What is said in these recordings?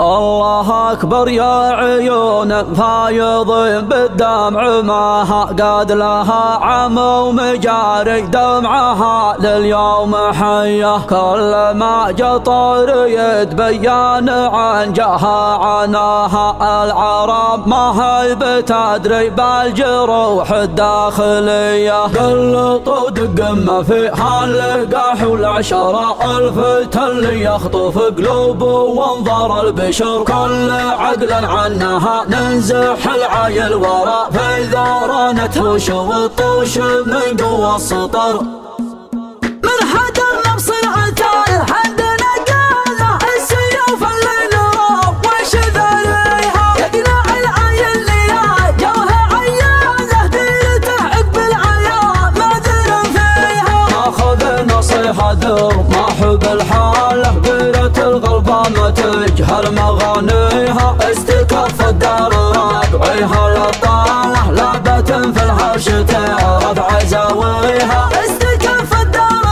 الله أكبر يا عيون فايض بالدمع ماها قد لها عم ومجاري دمعها لليوم حية كل ما جطر يتبين عن جها عناها العرب ما هي بتدري بالجروح الداخلية قلطوا دقمة فيها اللقاح والعشرة الف اللي يخطف قلوب وانظر البشر كل عقل عنها ننزح العايل ورا في ذورانة وش والطوش من قوى السطر من حجر نفصل عتاير عندنا قاله السيوف اللي نرى وش ذريها يقنع العايل ليا جوها عياله ديرته عقب العيا ما درم فيها ماخذ نصيحة دور ما حب الحالة قيرة الغلبة ما تجهل مغانيها استكف الدار ربعيها للطالة لعبة في الحوش تعرف عزاويها استكف الدار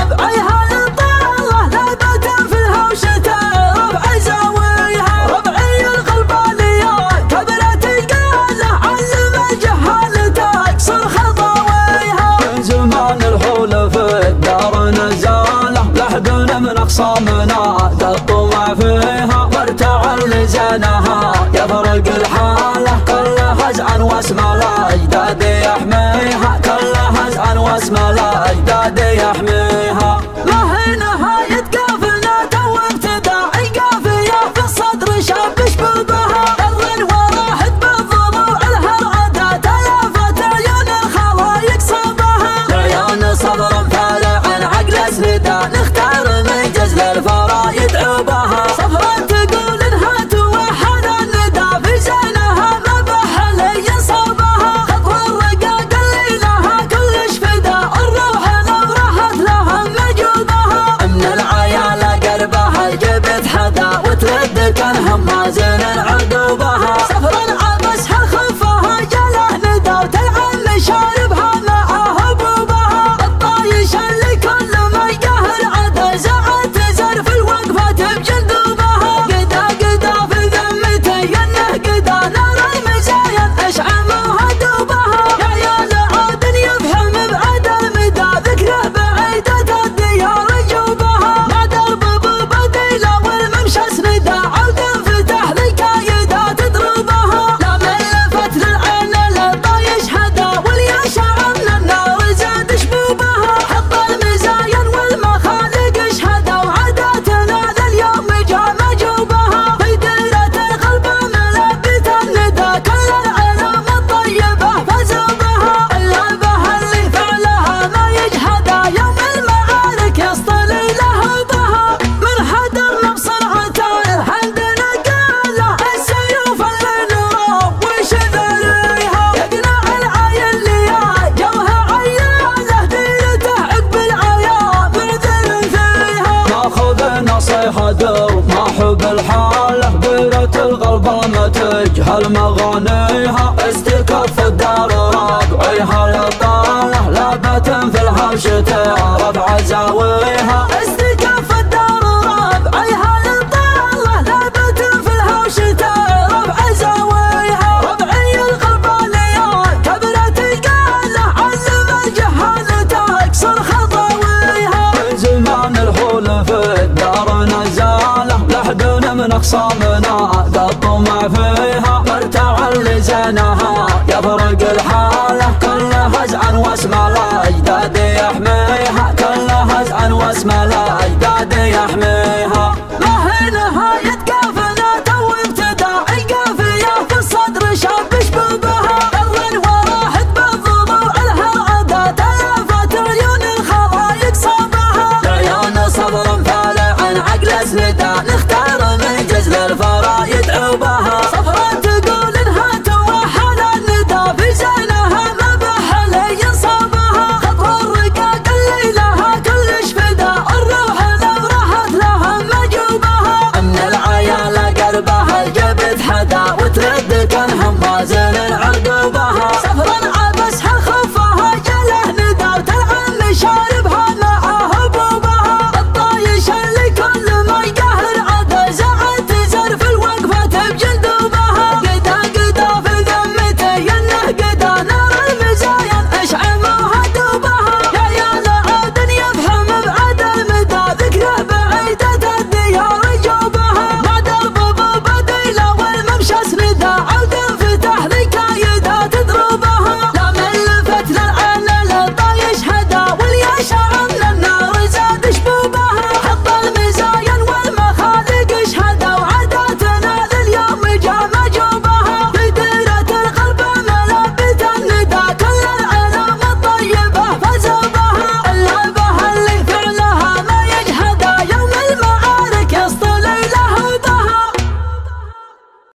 ربعيها للطالة لعبة في الحوش تعرف عزاويها ربعي الغلبانية كبرت القالة علم الجهال تكسر خطاويها من زمان الحول في الدار نزاله لحقنا من اخصامنا الطمع فيها وارتعل لزانها يفرق الحالة كل هزعا واسم الاجداد يحميها كل هزعا واسم الاجداد يحميها ما هي نهاية قافلنا تو ابتداء القافية في الصدر شاب شبابها الرن وراحت بالضلوع الهرعدة تلافت عيون الخلايق صابها عيون صبر فارع عقل اسنده نختار من جزل الفرايد عوبها صفرا تقول انها توحد الندى في زينها ما بحل ينصابها خطوة الرقاق اللي لها كلش فدا الروح لو راحت لها مجوبها من العيال قربها جبت حدا وترد كان همازين عقوبها صفرا عبسها خفها جله ندى وتلعن شاربها مع هبوبها الطايش اللي كل ما يقهر عدا زعت تزر في الوقفة بجندوبها قدا قدا في ذمتي انه قدا نار المزاين اشعم وهدوبها يا عيال عادن يفهم بعد المدى ذكره بعيدة الديار جوبها مع درب ببديله والممشى اسنده عود انفتح للكايدة تضربها لا ملفت للعين للطايش هدا والياشع من النار زاد شبوبها حط المزاين والمخالق اشهدا وعاداتنا لليوم جاء مجوبها في ديرة القلب ملبت الندى كل العلام الطيبة فزوبها اللعبة اللي فعلها ما يجحدها يوم المعارك يصطلي لهبها من حدر نبصر عتاير عندنا قاله السيوف اللي نرى وش ذريها يقنع العايل ليا جوها عياله ديرته عقب العيا معذر فيها ماخذ نصيحة دور ما حب الحالة قيرة الغلبة ما تجهل مغانيها استكف الدار ربعيها للطالة لعبة في الحوش تعرف عزاويها استكف الدار ربعيها للطالة لعبة في الحوش تعرف عزاويها ربعي الغلبانية كبرت القالة علم الجهال تكسر خطاويها من زمان الحول في الدار نزاله لحقنا من اخصامنا الطمع فيها وارتعل لزانها يفرق الحالة كل هزعا واسم الاجداد يحميها كل هزعا واسم الاجداد يحميها